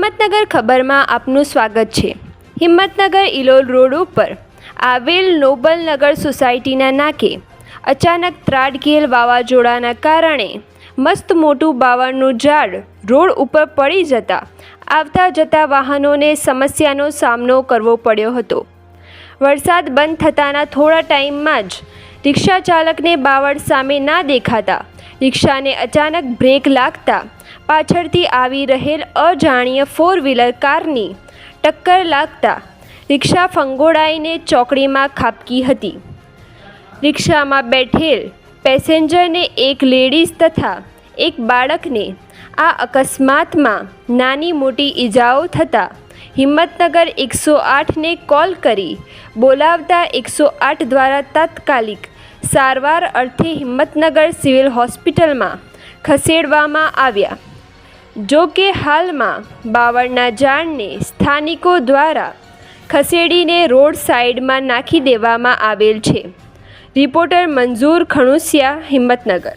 હિંમતનગર ખબરમાં આપનું સ્વાગત છે। હિંમતનગર ઇલોલ રોડ ઉપર આવેલ નોબલનગર સોસાયટીના નાકે અચાનક ત્રાટકેલ વાવાઝોડાના કારણે મસ્ત મોટું બાવળનું ઝાડ રોડ ઉપર પડી જતા આવતા જતા વાહનોને સમસ્યાનો સામનો કરવો પડ્યો હતો। વરસાદ બંધ થતાના થોડા ટાઈમમાં જ રિક્ષા ચાલકને બાવળ સામે ના દેખાતા રિક્ષાને અચાનક બ્રેક લાગતા પાછળથી આવી રહેલ અજાણ્ય ફોર વ્હીલર કારની ટક્કર લાગતા રિક્ષા ફંગોળાઈને ચોકડીમાં ખાબકી હતી। રિક્ષામાં બેઠેલ પેસેન્જરને એક લેડીઝ તથા એક બાળકને આ અકસ્માતમાં નાની મોટી ઈજાઓ થતાં હિંમતનગર 108ને કોલ કરી બોલાવતા 108 દ્વારા તાત્કાલિક સારવાર અર્થે હિંમતનગર સિવિલ હોસ્પિટલમાં ખસેડવામાં આવ્યા। જો કે હાલમાં બાવળના ઝાડને સ્થાનિકો દ્વારા ખસેડીને રોડ સાઈડમાં નાખી દેવામાં આવેલ છે। રિપોર્ટર મંજૂર ખણુસિયા, હિંમતનગર।